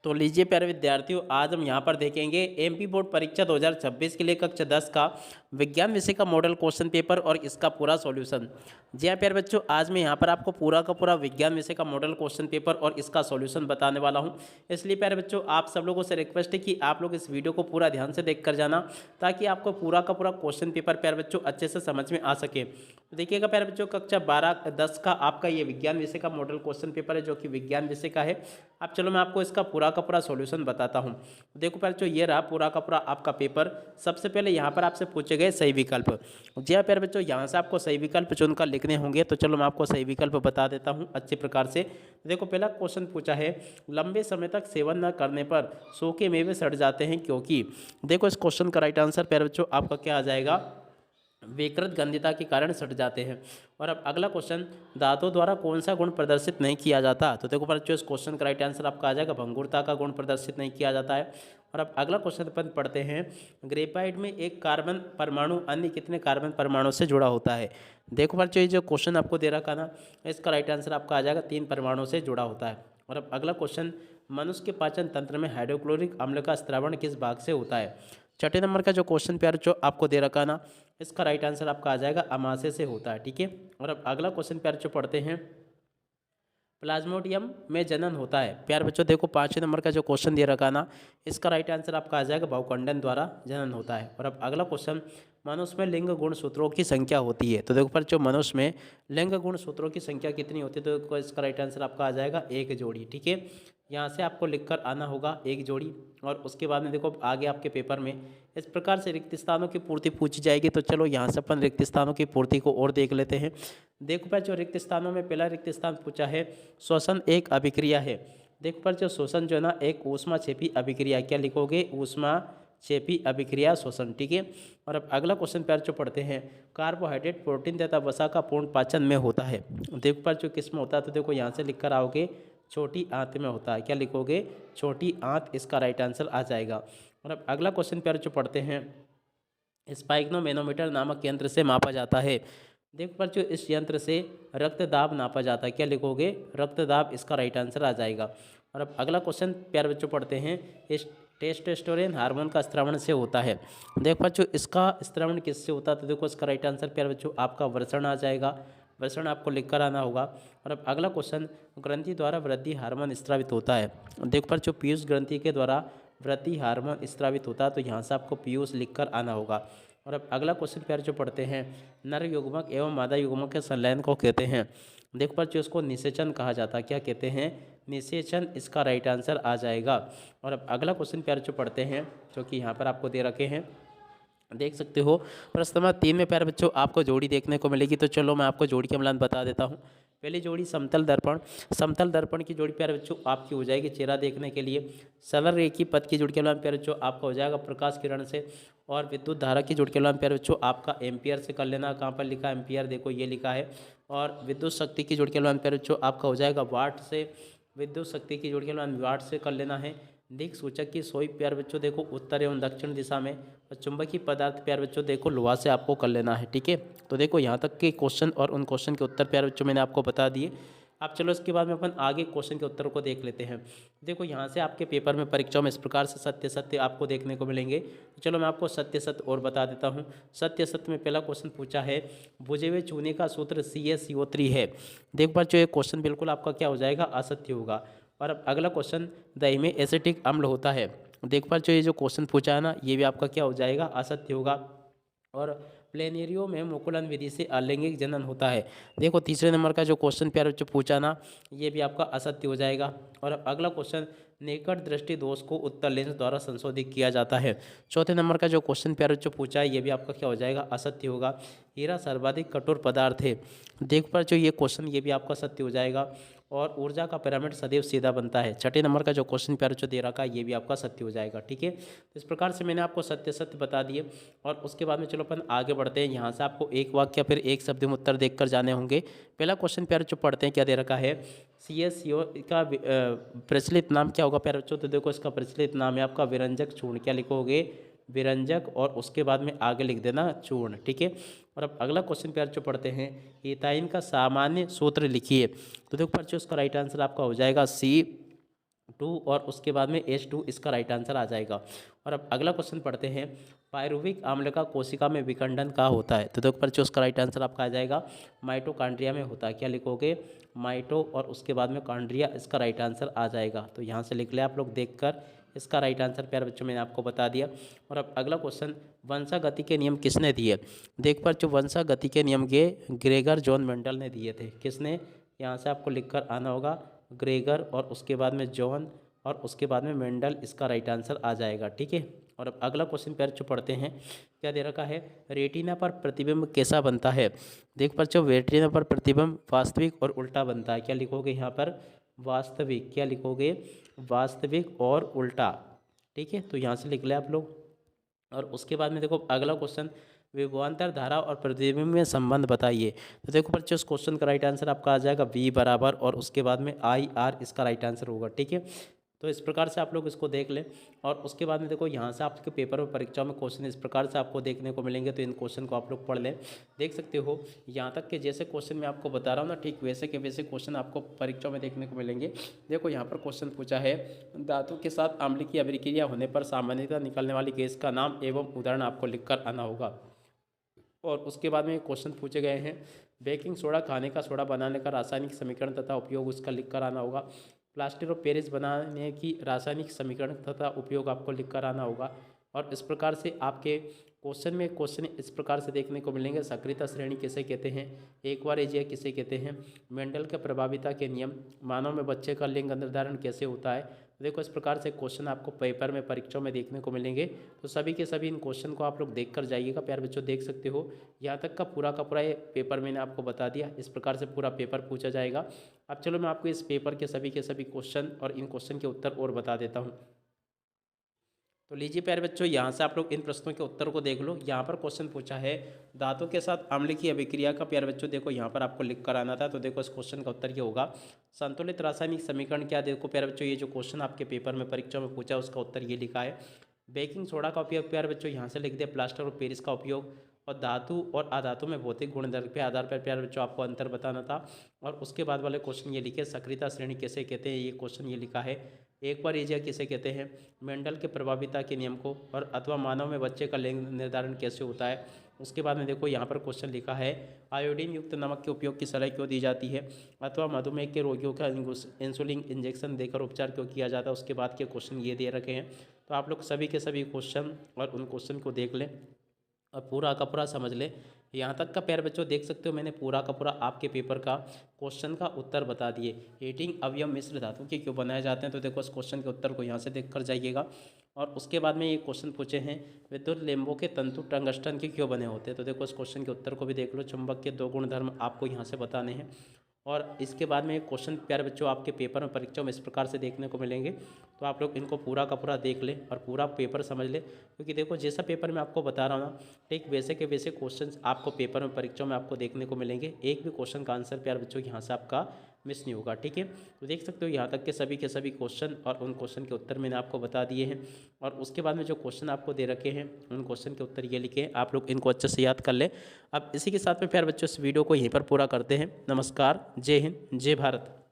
तो लीजिए प्यारे विद्यार्थियों, आज हम यहाँ पर देखेंगे एमपी बोर्ड परीक्षा 2026 के लिए कक्षा 10 का विज्ञान विषय का मॉडल क्वेश्चन पेपर और इसका पूरा सॉल्यूशन। जी हाँ प्यारे बच्चों, आज मैं यहाँ पर आपको पूरा का पूरा विज्ञान विषय का मॉडल क्वेश्चन पेपर और इसका सॉल्यूशन बताने वाला हूँ। इसलिए प्यारे बच्चों, आप सब लोगों से रिक्वेस्ट है कि आप लोग इस वीडियो को पूरा ध्यान से देख कर जाना, ताकि आपको पूरा का पूरा क्वेश्चन पेपर प्यारे बच्चों अच्छे से समझ में आ सके। तो देखिएगा प्यारे बच्चों, कक्षा 12-10 का आपका ये विज्ञान विषय का मॉडल क्वेश्चन पेपर है, जो कि विज्ञान विषय का है। अब चलो मैं आपको इसका पूरा का पूरा सॉल्यूशन बताता हूँ। देखो प्यारे बच्चों, ये रहा पूरा का पूरा आपका पेपर। सबसे पहले यहाँ पर आपसे पूछे गए सही विकल्प। जी हाँ प्यारे बच्चों, यहाँ से आपको सही विकल्प चुनकर लिखने होंगे। तो चलो मैं आपको सही विकल्प बता देता हूँ अच्छे प्रकार से। देखो पहला क्वेश्चन पूछा है, लंबे समय तक सेवन न करने पर सूखे मेवे सड़ जाते हैं क्योंकि। देखो इस क्वेश्चन का राइट आंसर प्यारे बच्चों आपका क्या आ जाएगा, विकृत गंधिता के कारण सट जाते हैं। और अब अगला क्वेश्चन, धातु द्वारा कौन सा गुण प्रदर्शित नहीं किया जाता। तो देखो बच्चों, इस क्वेश्चन का राइट आंसर आपका आ जाएगा, भंगुरता का गुण प्रदर्शित नहीं किया जाता है। और अब अगला क्वेश्चन अपन पढ़ते हैं, ग्रेफाइट में एक कार्बन परमाणु अन्य कितने कार्बन परमाणु से जुड़ा होता है। देखो बच्चों, ये जो क्वेश्चन आपको दे रखा ना, इसका राइट आंसर आपका आ जाएगा 3 परमाणु से जुड़ा होता है। और अब अगला क्वेश्चन, मनुष्य के पाचन तंत्र में हाइड्रोक्लोरिक अम्ल का स्त्रावण किस भाग से होता है। छठे नंबर का जो क्वेश्चन प्यार जो आपको दे रखा ना, इसका राइट आंसर आपका आ जाएगा अमाशय से होता है। ठीक है। और अब अगला क्वेश्चन प्यार जो पढ़ते हैं, प्लाज्मोडियम में जनन होता है। प्यार बच्चों देखो 5वें नंबर का जो क्वेश्चन दे रखा ना, इसका राइट आंसर आपका आ जाएगा भवखंडन द्वारा जनन होता है। और अब अगला क्वेश्चन, मनुष्य में लिंग गुण सूत्रों की संख्या होती है। तो देखो पर जो मनुष्य में लिंग गुण सूत्रों की संख्या कितनी होती है, तो देखो इसका राइट आंसर आपका आ जाएगा 1 जोड़ी। ठीक है, यहाँ से आपको लिखकर आना होगा 1 जोड़ी। और उसके बाद में देखो आगे आपके पेपर में इस प्रकार से रिक्त स्थानों की पूर्ति पूछी जाएगी। तो चलो यहाँ से अपन रिक्त स्थानों की पूर्ति को और देख लेते हैं। देखो पर जो रिक्त स्थानों में पहला रिक्त स्थान पूछा है, श्वसन एक अभिक्रिया है। देखो पर जो श्वसन जो है ना, एक ऊष्माक्षेपी अभिक्रिया। क्या लिखोगे, ऊष्माक्षेपी अभिक्रिया श्वसन। ठीक है। और अब अगला क्वेश्चन प्यार जो पढ़ते हैं, कार्बोहाइड्रेट प्रोटीन तथा वसा का पूर्ण पाचन में होता है। देखो पर जो किस में होता है, तो देखो यहाँ से लिख कर आओगे छोटी आंत में होता है। क्या लिखोगे, छोटी आंत, इसका राइट आंसर आ जाएगा। और अब अगला क्वेश्चन प्यार जो पढ़ते हैं, स्पाइग्नोमेनोमीटर नामक यंत्र से मापा जाता है। देखो पर जो इस यंत्र से रक्तदाब नापा जाता है। क्या लिखोगे, रक्तदाब, इसका राइट आंसर आ जाएगा। और अब अगला क्वेश्चन प्यारे बच्चों पढ़ते हैं, इस टेस्टोस्टेरोन हार्मोन का स्त्रावण से होता है। देखो बच्चों, इसका स्त्रावण किससे होता है, तो देखो इसका राइट आंसर प्यारे बच्चों आपका वृषण आ जाएगा। वृषण आपको लिख कर आना होगा। और अब अगला क्वेश्चन, ग्रंथि द्वारा वृद्धि हार्मोन स्त्रावित होता है। देखो पर जो पीयूष ग्रंथि के द्वारा वृद्धि हार्मोन स्त्रावित होता है, तो यहाँ से आपको पीयूष लिख कर आना होगा। और अब अगला क्वेश्चन प्यार जो पढ़ते हैं, नर युग्मक एवं मादा युग्मक के संलयन को कहते हैं। देखो पर जो इसको निषेचन कहा जाता है। क्या कहते हैं, निषेचन, इसका राइट आंसर आ जाएगा। और अब अगला क्वेश्चन प्यार जो पढ़ते हैं, जो कि यहाँ पर आपको दे रखे हैं, देख सकते हो प्रश्न नंबर 3 में प्यारे बच्चों आपको जोड़ी देखने को मिलेगी। तो चलो मैं आपको जोड़ी के मिलान बता देता हूँ। पहली जोड़ी समतल दर्पण। समतल दर्पण की जोड़ी प्यारे बच्चों आपकी हो जाएगी चेहरा देखने के लिए। सरल रेखी पथ की जोड़ी के मिलान प्यारे बच्चों आपका हो जाएगा प्रकाश किरण से। और विद्युत धारा की जोड़ी के मिलान प्यारे बच्चों आपका एम्पियर से कर लेना। कहाँ पर लिखा है, एम्पियर, देखो ये लिखा है। और विद्युत शक्ति की जोड़ी के मिलान प्यारे बच्चों आपका हो जाएगा वाट से। विद्युत शक्ति की जोड़ी के मिलान वाट से कर लेना है। दिक् सूचक की सोई प्यार बच्चों देखो उत्तर एवं दक्षिण दिशा में। और चुंबकीय पदार्थ प्यार बच्चों देखो लोहा से आपको कर लेना है। ठीक है। तो देखो यहाँ तक के क्वेश्चन और उन क्वेश्चन के उत्तर प्यार बच्चों मैंने आपको बता दिए। अब चलो इसके बाद में अपन आगे क्वेश्चन के उत्तर को देख लेते हैं। देखो यहाँ से आपके पेपर में परीक्षाओं में इस प्रकार से सत्य सत्य आपको देखने को मिलेंगे। तो चलो मैं आपको सत्य सत्य और बता देता हूँ। सत्य सत्य में पहला क्वेश्चन पूछा है, बुझे हुए चूने का सूत्र CaCO3 है। देख पर जो ये क्वेश्चन बिल्कुल आपका क्या हो जाएगा, असत्य होगा। और अब अगला क्वेश्चन, दही में एसिटिक अम्ल होता है। देख पर जो ये जो क्वेश्चन पूछा है ना, ये भी आपका क्या हो जाएगा, असत्य होगा। और प्लेनेरियो में मुकुलन विधि से अलैंगिक जनन होता है। देखो तीसरे नंबर का जो क्वेश्चन प्यार जो पूछा ना, ये भी आपका असत्य हो जाएगा। और अब अगला क्वेश्चन, निकट दृष्टि दोष को उत्तर लेंस द्वारा संशोधित किया जाता है। चौथे नंबर का जो क्वेश्चन प्यार जो पूछा है, ये भी आपका क्या हो जाएगा, असत्य होगा। हीरा सर्वाधिक कठोर पदार्थ है। देख पर जो ये क्वेश्चन, ये भी आपका सत्य हो जाएगा। और ऊर्जा का पिरामिड सदैव सीधा बनता है। छठे नंबर का जो क्वेश्चन प्यार जो दे रखा है, ये भी आपका सत्य हो जाएगा। ठीक है। तो इस प्रकार से मैंने आपको सत्य सत्य बता दिए। और उसके बाद में चलो अपन आगे बढ़ते हैं। यहाँ से आपको एक वाक्य या फिर एक शब्द में उत्तर देख कर जाने होंगे। पहला क्वेश्चन प्यार जो पढ़ते हैं, क्या दे रखा है, CaCO का प्रचलित नाम क्या होगा प्यारे बच्चों। तो देखो इसका प्रचलित नाम है आपका विरंजक चूर्ण। क्या लिखोगे, विरंजक, और उसके बाद में आगे लिख देना चूर्ण। ठीक है। और अब अगला क्वेश्चन प्यार जो पढ़ते हैं, इथाइन का सामान्य सूत्र लिखिए। तो देखो बच्चों इसका राइट आंसर आपका हो जाएगा टू और उसके बाद में H2 इसका राइट आंसर आ जाएगा। और अब अगला क्वेश्चन पढ़ते हैं, पायरुविक आम्ल का कोशिका में विखंडन कहाँ होता है? तो देखो बच्चों उसका राइट आंसर आपका आ जाएगा माइटोकॉन्ड्रिया में होता है। क्या लिखोगे? माइटो और उसके बाद में कॉन्ड्रिया, इसका राइट आंसर आ जाएगा। तो यहाँ से लिख ले आप लोग देखकर, इसका राइट आंसर प्यारे बच्चों मैंने आपको बता दिया। और अब अगला क्वेश्चन, वंशागति के नियम किसने दिए? देख पर जो वंशागति के नियम के ग्रेगर जॉन मेंडल ने दिए थे। किसने? यहाँ से आपको लिखकर आना होगा, ग्रेगर और उसके बाद में जॉन और उसके बाद में मेंडल, इसका राइट आंसर आ जाएगा। ठीक है। और अब अगला क्वेश्चन प्यारे बच्चों पढ़ते हैं, क्या दे रखा है? रेटिना पर प्रतिबिंब कैसा बनता है? देख बच्चों रेटिना पर प्रतिबिंब वास्तविक और उल्टा बनता है। क्या लिखोगे यहाँ पर? वास्तविक। क्या लिखोगे? वास्तविक और उल्टा। ठीक है, तो यहाँ से लिख ले आप लोग। और उसके बाद में देखो अगला क्वेश्चन, विभवांतर धारा और प्रतिबिंब में संबंध बताइए। तो देखो बच्चों उस क्वेश्चन का राइट आंसर आपका आ जाएगा V बराबर और उसके बाद में IR, इसका राइट आंसर होगा। ठीक है, तो इस प्रकार से आप लोग इसको देख लें। और उसके बाद में देखो यहाँ से आपके पेपर में परीक्षा में क्वेश्चन इस प्रकार से आपको देखने को मिलेंगे, तो इन क्वेश्चन को आप लोग पढ़ लें। देख सकते हो यहाँ तक कि जैसे क्वेश्चन मैं आपको बता रहा हूँ ना, ठीक वैसे के वैसे क्वेश्चन आपको परीक्षा में देखने को मिलेंगे। देखो यहाँ पर क्वेश्चन पूछा है, धातु के साथ अम्ल की अभिक्रिया होने पर सामान्यतः निकलने वाली गैस का नाम एवं उदाहरण आपको लिख कर आना होगा। और उसके बाद में क्वेश्चन पूछे गए हैं, बेकिंग सोडा खाने का सोडा बनाने का रासायनिक समीकरण तथा उपयोग, उसका लिख कर आना होगा। प्लास्टर ऑफ पेरिस बनाने की रासायनिक समीकरण तथा उपयोग आपको लिख कर आना होगा। और इस प्रकार से आपके क्वेश्चन इस प्रकार से देखने को मिलेंगे, सक्रियता श्रेणी किसे कहते हैं, एक बार एजिया किसे कहते हैं, मेंडल के प्रभाविता के नियम, मानव में बच्चे का लिंग निर्धारण कैसे होता है। देखो इस प्रकार से क्वेश्चन आपको पेपर में परीक्षा में देखने को मिलेंगे। तो सभी के सभी इन क्वेश्चन को आप लोग देख कर जाइएगा। प्यारे बच्चों देख सकते हो यहाँ तक का पूरा ये पेपर मैंने आपको बता दिया। इस प्रकार से पूरा पेपर पूछा जाएगा। अब चलो मैं आपको इस पेपर के सभी क्वेश्चन और इन क्वेश्चन के उत्तर और बता देता हूँ। तो लीजिए प्यारे बच्चों, यहाँ से आप लोग इन प्रश्नों के उत्तर को देख लो। यहाँ पर क्वेश्चन पूछा है, धातु के साथ अम्ल की अभिक्रिया का, प्यारे बच्चों देखो यहाँ पर आपको लिख कर आना था। तो देखो इस क्वेश्चन का उत्तर ये होगा, संतुलित रासायनिक समीकरण क्या? देखो प्यारे बच्चों ये जो क्वेश्चन आपके पेपर में परीक्षा में पूछा उसका उत्तर ये लिखा है, बेकिंग सोडा का उपयोग प्यारे बच्चों यहाँ से लिख दिया, प्लास्टर ऑफ पेरिस का उपयोग, और धातु और अधातु में भौतिक गुणधर्म के आधार पर प्यारे बच्चों आपको अंतर बताना था। और उसके बाद वाले क्वेश्चन ये लिखे, सक्रियता श्रेणी किसे कहते हैं, ये क्वेश्चन ये लिखा है, एक बार एजिया किसे कहते हैं, मेंडल के प्रभाविता के नियम को, और अथवा मानव में बच्चे का लिंग निर्धारण कैसे होता है। उसके बाद में देखो यहाँ पर क्वेश्चन लिखा है, आयोडीन युक्त नमक के उपयोग की सलाह क्यों दी जाती है, अथवा मधुमेह के रोगियों का इंसुलिन इंजेक्शन देकर उपचार क्यों किया जाता है। उसके बाद के क्वेश्चन ये दे रखे हैं। तो आप लोग सभी के सभी क्वेश्चन और उन क्वेश्चन को देख लें और पूरा का पूरा समझ ले। यहाँ तक का प्यारे बच्चों देख सकते हो मैंने पूरा का पूरा आपके पेपर का क्वेश्चन का उत्तर बता दिए। हीटिंग अवयव मिश्र धातु के क्यों बनाए जाते हैं, तो देखो इस क्वेश्चन के उत्तर को यहाँ से देख कर जाइएगा। और उसके बाद में ये क्वेश्चन पूछे हैं, विद्युत लेम्बों के तंतु टंगस्टन के क्यों बने होते हैं। तो देखो इस क्वेश्चन के उत्तर को भी देख लो। चुंबक के दो गुणधर्म आपको यहाँ से बताने हैं। और इसके बाद में क्वेश्चन प्यारे बच्चों आपके पेपर में परीक्षा में इस प्रकार से देखने को मिलेंगे। तो आप लोग इनको पूरा का पूरा देख लें और पूरा पेपर समझ लें, क्योंकि देखो जैसा पेपर मैं आपको बता रहा हूँ ना, ठीक वैसे के वैसे क्वेश्चंस आपको पेपर में परीक्षा में आपको देखने को मिलेंगे। एक भी क्वेश्चन का आंसर प्यारे बच्चों यहाँ से आपका मिस नहीं होगा। ठीक है, तो देख सकते हो यहाँ तक के सभी क्वेश्चन और उन क्वेश्चन के उत्तर मैंने आपको बता दिए हैं। और उसके बाद में जो क्वेश्चन आपको दे रखे हैं उन क्वेश्चन के उत्तर ये लिखे हैं, आप लोग इनको अच्छे से याद कर लें। अब इसी के साथ में प्यारे बच्चों इस वीडियो को यहीं पर पूरा करते हैं। नमस्कार, जय हिंद, जय भारत।